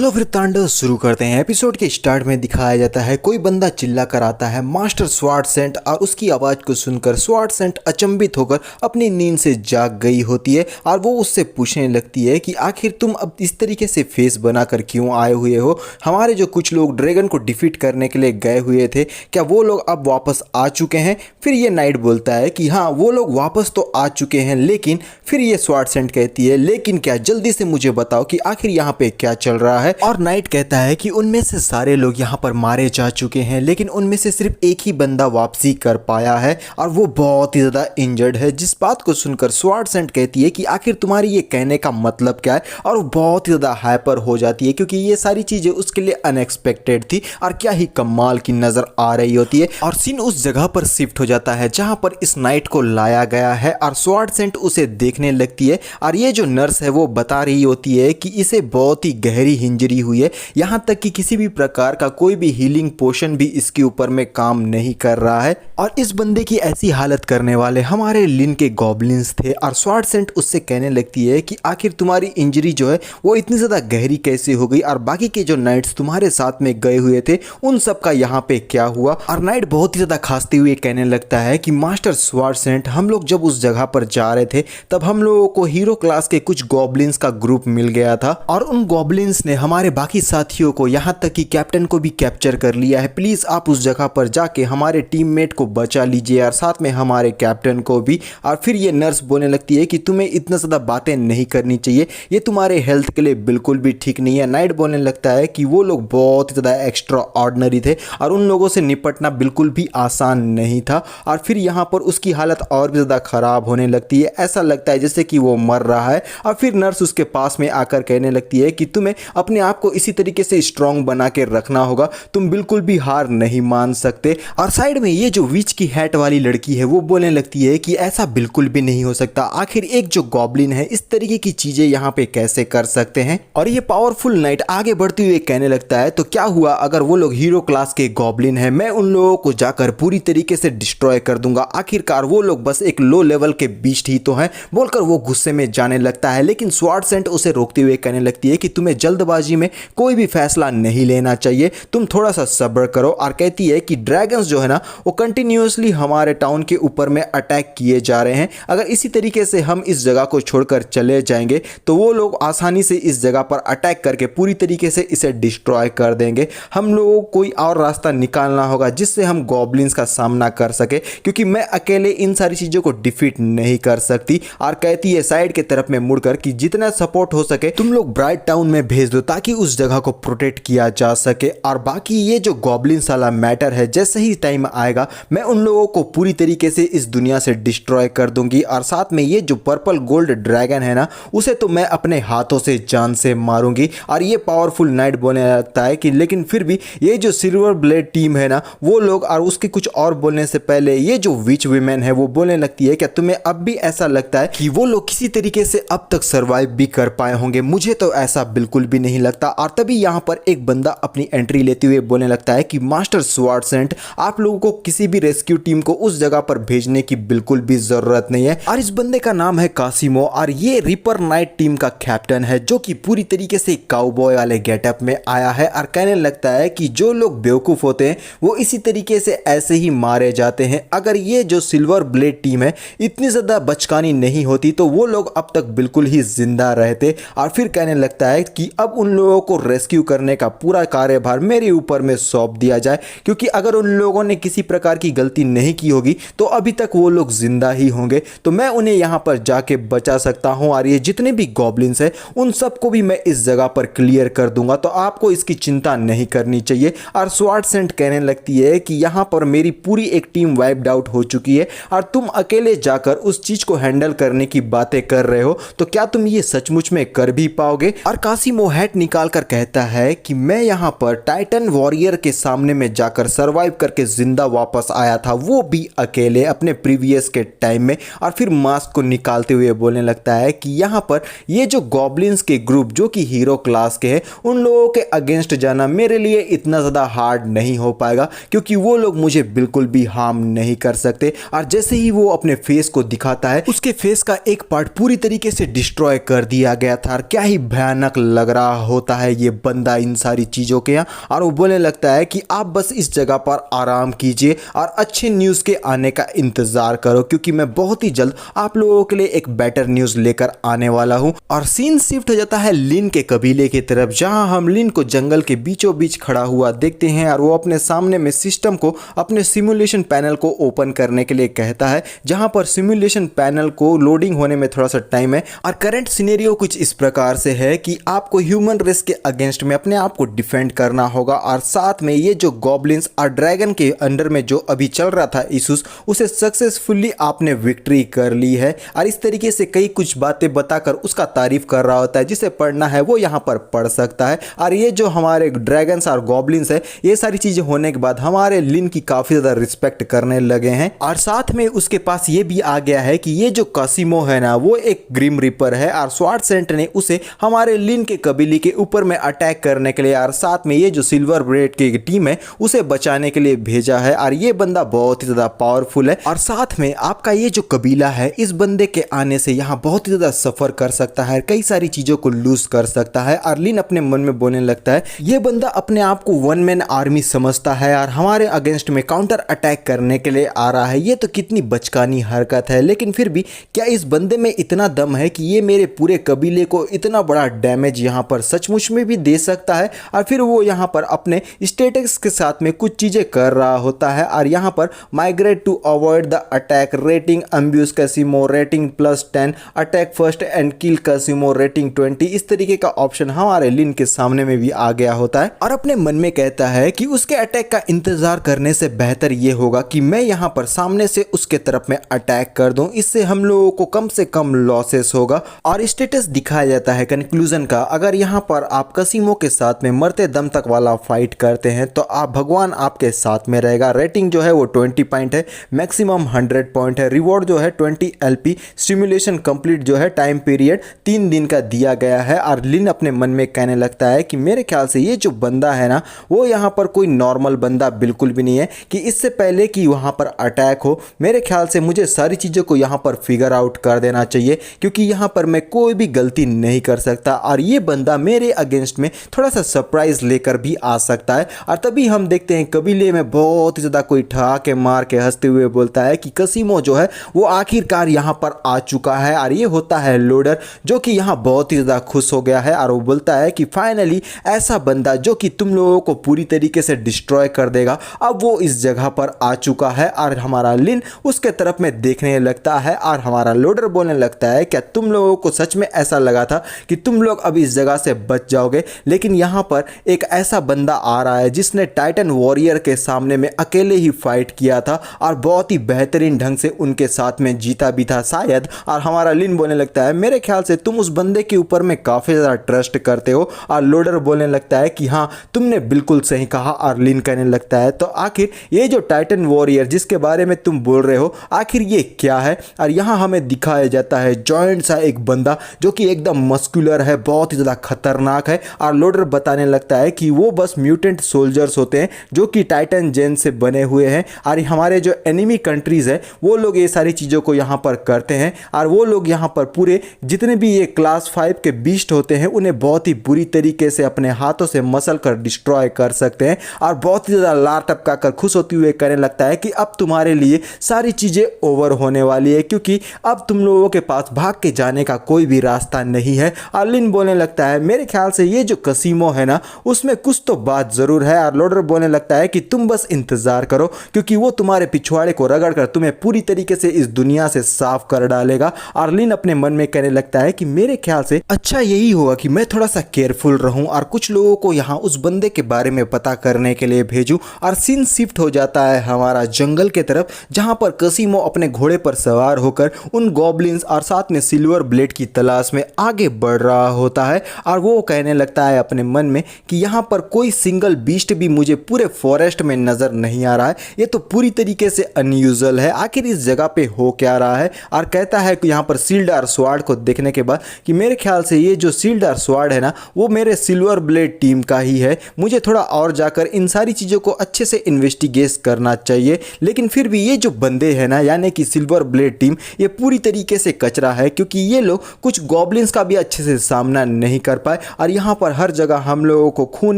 चलो फिर तांडव शुरू करते हैं। एपिसोड के स्टार्ट में दिखाया जाता है कोई बंदा चिल्ला कर आता है मास्टर स्वार्डसेंट और उसकी आवाज़ को सुनकर स्वार्डसेंट अचंभित होकर अपनी नींद से जाग गई होती है और वो उससे पूछने लगती है कि आखिर तुम अब इस तरीके से फेस बनाकर क्यों आए हुए हो। हमारे जो कुछ लोग ड्रैगन को डिफीट करने के लिए गए हुए थे, क्या वो लोग अब वापस आ चुके हैं? फिर ये नाइट बोलता है कि हाँ वो लोग वापस तो आ चुके हैं, लेकिन फिर ये स्वार्डसेंट कहती है लेकिन क्या, जल्दी से मुझे बताओ कि आखिर यहाँ पे क्या चल रहा है। और नाइट कहता है कि उनमें से सारे लोग यहाँ पर मारे जा चुके हैं, लेकिन उनमें से सिर्फ एक ही बंदा वापसी कर पाया है और वो बहुत ही ज़्यादा इंजर्ड है। जिस बात को सुनकर स्वार्डसेंट कहती है कि आखिर तुम्हारी ये कहने का मतलब क्या है, और वो बहुत ही ज़्यादा हाइपर हो जाती है क्योंकि ये सारी चीज़ें उसके लिए अनएक्सपेक्टेड थी और क्या ही कमाल की नज़र आ रही होती है। और सीन उस जगह पर शिफ्ट हो जाता है जहाँ पर इस नाइट को लाया गया है और स्वार्डसेंट उसे देखने लगती है और ये जो नर्स है वो बता रही होती है कि इसे बहुत ही गहरी इंजरी हुई है, यहाँ तक कि किसी भी प्रकार का कोई भी हीलिंग पोशन भी इसके ऊपर में काम नहीं कर रहा है। और इस बंदे की ऐसी हालत करने वाले हमारे लिन के गॉब्लिन्स थे और स्वार्डसेंट उससे कहने लगती है कि आखिर तुम्हारी इंजरी जो है वो इतनी ज़्यादा गहरी कैसे हो गई और बाकी के जो नाइट्स तुम्हारे साथ में गए हुए थे उन सब का यहाँ पे क्या हुआ। और नाइट बहुत ही ज़्यादा खांसते हुए कहने लगता है कि मास्टर स्वार्डसेंट, हम लोग जब उस जगह पर जा रहे थे तब हम लोगों को हीरो क्लास के कुछ गॉब्लिन्स का ग्रुप मिल गया था और उन गॉब्लिन्स ने हमारे बाकी साथियों को, यहाँ तक कि कैप्टन को भी कैप्चर कर लिया है। प्लीज़ आप उस जगह पर जाके हमारे टीममेट को बचा लीजिए और साथ में हमारे कैप्टन को भी। और फिर ये नर्स बोलने लगती है कि तुम्हें इतना ज़्यादा बातें नहीं करनी चाहिए, ये तुम्हारे हेल्थ के लिए बिल्कुल भी ठीक नहीं है। नाइट बोलने लगता है कि वो लोग बहुत ही ज़्यादा एक्स्ट्रा ऑर्डिनरी थे और उन लोगों से निपटना बिल्कुल भी आसान नहीं था। और फिर यहाँ पर उसकी हालत और भी ज़्यादा ख़राब होने लगती है, ऐसा लगता है जैसे कि वो मर रहा है। और फिर नर्स उसके पास में आकर कहने लगती है कि तुम्हें अपने आप को इसी तरीके से स्ट्रॉन्ग बना के रखना होगा, तुम बिल्कुल भी हार नहीं मान सकते। और साइड में ये जो विच की हैट वाली लड़की है वो बोलने लगती है कि ऐसा बिल्कुल भी नहीं हो सकता, आखिर एक जो गॉब्लिन है इस तरीके की चीजें यहाँ पे कैसे कर सकते हैं। और ये पावरफुल नाइट आगे बढ़ते हुए कहने लगता है तो क्या हुआ अगर वो लोग हीरो क्लास के गॉब्लिन है, मैं उन लोगों को जाकर पूरी तरीके से डिस्ट्रॉय कर दूंगा, आखिरकार वो लोग बस एक लो लेवल के बीस्ट ही तो हैं, बोलकर वो गुस्से में जाने लगता है। लेकिन स्वार्डसेंट उसे रोकते हुए कहने लगती है कि तुम्हें जल्दबाजी में कोई भी फैसला नहीं लेना चाहिए, तुम थोड़ा सा सब्र करो। और कहती है कि ड्रैगन्स जो है ना वो कंटिन्यूअसली हमारे टाउन के ऊपर में अटैक किए जा रहे हैं, अगर इसी तरीके से हम इस जगह को छोड़कर चले जाएंगे तो वो लोग आसानी से इस जगह पर अटैक करके पूरी तरीके से इसे डिस्ट्रॉय कर देंगे। हम लोगों को कोई और रास्ता निकालना होगा जिससे हम गॉब्लिन्स का सामना कर सके, क्योंकि मैं अकेले इन सारी चीज़ों को डिफीट नहीं कर सकती। और कहती है साइड के तरफ में मुड़कर कि जितना सपोर्ट हो सके तुम लोग ब्राइट टाउन में भेज दो ताकि उस जगह को प्रोटेक्ट किया जा सके। और बाकी ये जो गॉब्लिन्स वाला मैटर है, जैसे ही टाइम आएगा मैं उन लोगों को पूरी तरीके से इस दुनिया से डिस्ट्रॉय कर दूंगी। और साथ में ये जो पर्पल गोल्ड ड्रैगन है ना उसे तो मैं अपने हाथों से जान से मारूंगी। और ये पावरफुल नाइट बोलने लगता है कि लेकिन फिर भी ये जो सिल्वर ब्लेड टीम है ना वो लोग, और उसके कुछ और बोलने से पहले ये जो विच वीमेन है वो बोलने लगती है क्या तुम्हें अब भी ऐसा लगता है कि वो लोग किसी तरीके से अब तक सर्वाइव भी कर पाए होंगे? मुझे तो ऐसा बिल्कुल भी नहीं लगता। और तभी यहाँ पर एक बंदा अपनी एंट्री लेते हुए बोलने लगता है कि मास्टर स्वार्डसेंट, आप लोगों को किसी भी रेस्क्यू टीम को उस जगह पर भेजने की बिल्कुल भी जरूरत नहीं है। और इस बंदे का नाम है कासिमो और ये रिपर नाइट टीम का कैप्टन है, जो कि पूरी तरीके से काउबॉय वाले गेटअप में आया है और कहने लगता है कि जो लोग बेवकूफ होते हैं वो इसी तरीके से ऐसे ही मारे जाते हैं, अगर ये जो सिल्वर ब्लेड टीम है इतनी ज्यादा बचकानी नहीं होती तो वो लोग अब तक बिल्कुल ही जिंदा रहते। और फिर कहने लगता है कि अब उन लोगों को रेस्क्यू करने का पूरा कार्यभार मेरे ऊपर में सौंप दिया जाए, क्योंकि अगर उन लोगों ने किसी प्रकार की गलती नहीं की होगी तो अभी तक वो लोग जिंदा ही होंगे, तो मैं उन्हें यहाँ पर जाके बचा सकता हूँ और ये जितने भी गॉब्लिन्स हैं उन सबको भी मैं इस जगह पर क्लियर कर दूंगा, तो आपको इसकी चिंता नहीं करनी चाहिए। और स्वार्डसेंट कहने लगती है कि यहाँ पर मेरी पूरी एक टीम वाइप्ड आउट हो चुकी है और तुम अकेले जाकर उस चीज को हैंडल करने की बातें कर रहे हो, तो क्या तुम ये सचमुच में कर भी पाओगे? और कासिमो हैट निकाल कर कहता है कि मैं यहाँ पर टाइटन वॉरियर के सामने में जाकर सरवाइव करके जिंदा वापस आया था, वो भी अकेले अपने प्रीवियस के टाइम में। और फिर मास्क को निकालते हुए बोलने लगता है कि यहाँ पर ये जो गॉब्लिन्स के ग्रुप जो कि हीरो क्लास के हैं उन लोगों के अगेंस्ट जाना मेरे लिए इतना ज़्यादा हार्ड नहीं हो पाएगा, क्योंकि वो लोग मुझे बिल्कुल भी हार्म नहीं कर सकते। और जैसे ही वो अपने फेस को दिखाता है उसके फेस का एक पार्ट पूरी तरीके से डिस्ट्रॉय कर दिया गया था और क्या ही भयानक लग रहा होता है ये बंदा इन सारी चीज़ों के यहाँ, और वो बोलने लगता है कि आप बस इस जगह पर आराम कीजिए और अच्छे न्यूज़ के आने का इंतज़ार करो, क्योंकि मैं बहुत ही जल्द आप लोगों के लिए एक बेटर न्यूज़ लेकर आने वाला हूँ। और सीन शिफ्ट हो जाता है लिन के कबीले की तरफ, जहाँ हम लिन को जंगल के बीचों बीच खड़ा हुआ देखते हैं और वो अपने सामने में सिस्टम को, अपने सिमुलेशन पैनल को ओपन करने के लिए कहता है, जहाँ पर सिमुलेशन पैनल को लोडिंग होने में थोड़ा सा टाइम है। और करंट सिनेरियो कुछ इस प्रकार से है कि आपको ह्यूमन रेस के अगेंस्ट में अपने आप को डिफेंड करना होगा, और साथ में ये जो गॉब्लिन्स और ड्रैगन के अंडर में जो अभी चल रहा था इशूज, उसे सक्सेसफुली आपने विक्ट्री कर ली है। और इस तरीके से कई कुछ बातें बताकर उसका तारीफ कर रहा होता है, जिसे पढ़ना है वो यहाँ पर पढ़ सकता है। और ये जो हमारे ड्रैगन्स और गॉब्लिन्स है, ये सारी चीजें होने के बाद हमारे लिन की काफी ज्यादा रिस्पेक्ट करने लगे हैं। और साथ में उसके पास ये भी आ गया है कि ये जो कासिमो है ना, वो एक ग्रिम रिपर है, और स्वार्डसेंट ने उसे हमारे लिन के कबीले के ऊपर में अटैक करने के लिए, और साथ में ये जो सिल्वर ब्रेड की टीम है उसे बचाने के लिए भेजा है। और ये बंदा बहुत ही ज्यादा पावरफुल है, और साथ में आपका ये जो कबीला है, इस बंदे के आने से यहाँ बहुत ही ज्यादा सफर कर सकता है, कई सारी चीजों को लूज कर सकता है। और लिन अपने मन में बोलने लगता है, ये बंदा अपने आप को वन मैन आर्मी समझता है और हमारे अगेंस्ट में काउंटर अटैक करने के लिए आ रहा है। ये तो कितनी बचकानी हरकत है, लेकिन फिर भी क्या इस बंदे में इतना दम है कि ये मेरे पूरे कबीले को इतना बड़ा डैमेज यहाँ पर सचमुच में भी दे सकता है। और फिर वो यहाँ पर अपने स्टेटस के साथ में कुछ चीजें कर रहा होता है, और यहाँ पर migrate to avoid the attack, rating ambush Kasimo, rating +10, attack first and kill Kasimo, rating 20। इस तरीके का ऑप्शन हमारे लिन के सामने में भी आ गया होता है, और अपने मन में कहता है कि उसके अटैक का इंतजार करने से बेहतर ये होगा कि मैं यहाँ पर सामने से उसके तरफ में अटैक कर दूं, इससे हम लोगों को कम से कम लॉसेस होगा। और स्टेटस दिखाया जाता है कंक्लूजन का, अगर यहाँ पर आप कासिमो के साथ में मरते दम तक वाला फाइट करते हैं तो आप भगवान आपके साथ में रहेगा। रेटिंग जो है वो 20 पॉइंट है, मैक्सिमम 100 पॉइंट है, रिवॉर्ड जो है 20 LP, स्टिमुलेशन कंप्लीट जो है टाइम पीरियड 3 दिन का दिया गया है। और लिन अपने मन में कहने लगता है कि मेरे ख्याल से ये जो बंदा है ना, वो यहाँ पर कोई नॉर्मल बंदा बिल्कुल भी नहीं है, कि इससे पहले कि वहाँ पर अटैक हो, मेरे ख्याल से मुझे सारी चीज़ों को यहाँ पर फिगर आउट कर देना चाहिए, क्योंकि यहाँ पर मैं कोई भी गलती नहीं कर सकता, और ये बंदा मेरे अगेंस्ट में थोड़ा सा सरप्राइज लेकर भी आ सकता है। और तभी हम देखते हैं कबीले में बहुत ही ज़्यादा कोई ठहाके मार के हंसते हुए बोलता है कि कासिमो जो है वो आखिरकार यहाँ पर आ चुका है। और ये होता है लोडर, जो कि यहाँ बहुत ही ज़्यादा खुश हो गया है, और वो बोलता है कि फाइनली ऐसा बंदा जो कि तुम लोगों को पूरी तरीके से डिस्ट्रॉय कर देगा, अब वो इस जगह पर आ चुका है। और हमारा लिन उसके तरफ में देखने लगता है, और हमारा लोडर बोलने लगता है, क्या तुम लोगों को सच में ऐसा लगा था कि तुम लोग अब इस जगह से बच जाओगे? लेकिन यहाँ पर एक ऐसा बंदा आ रहा है जिसने टाइटन वॉरियर के सामने में अकेले ही फाइट किया था, और बहुत ही बेहतरीन ढंग से उनके साथ में जीता भी था शायद। और हमारा लिन बोलने लगता है, मेरे ख्याल से तुम उस बंदे के ऊपर में काफ़ी ज़्यादा ट्रस्ट करते हो। और लोडर बोलने लगता है कि हाँ, तुमने बिल्कुल सही कहा। और लिन कहने लगता है, तो आखिर ये जो टाइटन वॉरियर जिसके बारे में तुम बोल रहे हो, आखिर ये क्या है? और यहाँ हमें दिखाया जाता है जॉइंट सा एक बंदा जो कि एकदम मस्कुलर है, बहुत ही ज़्यादा खतरनाक है। और लोडर बताने लगता है कि वो बस म्यूटेंट सोल्जर्स होते हैं जो कि टाइटन जेन से बने हुए हैं, और हमारे जो एनिमी कंट्रीज़ है वो लोग ये सारी चीज़ों को यहाँ पर करते हैं, और वो लोग यहाँ पर पूरे जितने भी ये क्लास 5 के बीस्ट होते हैं उन्हें बहुत ही बुरी तरीके से अपने हाथों से मसल कर डिस्ट्रॉय कर सकते हैं। और बहुत ही ज़्यादा लार टपका कर खुश होते हुए कहने लगता है कि अब तुम्हारे लिए सारी चीज़ें ओवर होने वाली है, क्योंकि अब तुम लोगों के पास भाग के जाने का कोई भी रास्ता नहीं है। और लिन बोलने लगता है, मेरे ख्याल से ये जो कासिमो है ना, उसमें कुछ तो बात ज़रूर है। और लोडर बोलने लगता है कि तुम बस इंतज़ार करो, क्योंकि वो तुम्हारे पिछवाड़े को रगड़ कर तुम्हें पूरी तरीके से इस दुनिया से साफ कर डालेगा। और लिन अपने मन में कहने लगता है कि मेरे ख्याल से अच्छा यही होगा कि मैं थोड़ा सा केयरफुल रहूं और कुछ लोगों को यहाँ उस बंदे के बारे में पता करने के लिए भेजूं। और सीन शिफ्ट हो जाता है हमारा जंगल के तरफ, जहाँ पर कासिमो अपने घोड़े पर सवार होकर उन गॉब्लिन्स और साथ में सिल्वर ब्लेड की तलाश में आगे बढ़ रहा होता है। और वो कहने लगता है अपने मन में कि यहाँ पर कोई सिंगल बीस्ट भी मुझे पूरे फॉरेस्ट में नज़र नहीं आ रहा है, ये तो पूरी तरीके से अनयूजुअल है, आखिर इस जगह पे हो क्या रहा है। और कहता है कि यहाँ पर सील्डार स्वार्ड को देखने के बाद कि मेरे ख्याल से ये जो सील्डार स्वार्ड है ना, वो मेरे सिल्वर ब्लेड टीम का ही है, मुझे थोड़ा और जाकर इन सारी चीज़ों को अच्छे से इन्वेस्टिगेट करना चाहिए। लेकिन फिर भी ये जो बंदे हैं ना, यानी कि सिल्वर ब्लेड टीम, ये पूरी तरीके से कचरा है, क्योंकि ये लोग कुछ गॉब्लिन्स का भी अच्छे से सामना नहीं कर पाए पाए। और यहाँ पर हर जगह हम लोगों को खून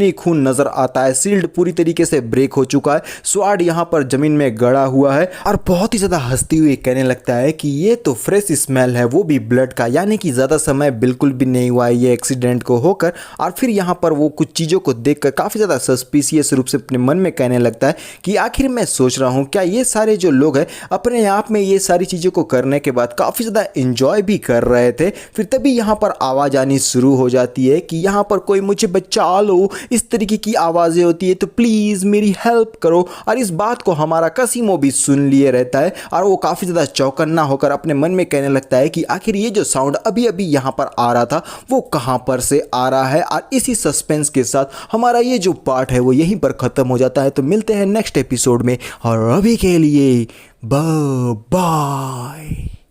ही खून नजर आता है। शील्ड पूरी तरीके से ब्रेक हो चुका है। स्वॉर्ड यहाँ पर जमीन में गड़ा हुआ है और बहुत ही ज्यादा हंसती हुई कहने लगता है कि ये तो फ्रेश स्मेल है, वो भी ब्लड का, यानी कि ज्यादा समय बिल्कुल भी नहीं हुआ है ये एक्सीडेंट को होकर। और फिर यहाँ पर वो कुछ चीजों को देखकर काफी ज्यादा सस्पिशियस रूप से अपने मन में कहने लगता है कि आखिर मैं सोच रहा हूँ क्या ये सारे जो लोग हैं अपने आप में ये सारी चीजों को करने के बाद काफी ज्यादा एंजॉय भी कर रहे थे। फिर तभी यहाँ पर आवाज आनी शुरू हो जाती है कि यहाँ पर कोई मुझे बचा लो, इस तरीके की आवाजें होती है, तो प्लीज मेरी हेल्प करो। और इस बात को हमारा कसीमो भी सुन लिए रहता है और वो काफी ज्यादा चौकन्ना होकर अपने मन में कहने लगता है कि आखिर ये जो साउंड अभी अभी यहाँ पर आ रहा था वो कहां पर से आ रहा है। और इसी सस्पेंस के साथ हमारा ये जो पार्ट है वो यहीं पर खत्म हो जाता है। तो मिलते हैं नेक्स्ट एपिसोड में और अभी के लिए बाय बाय।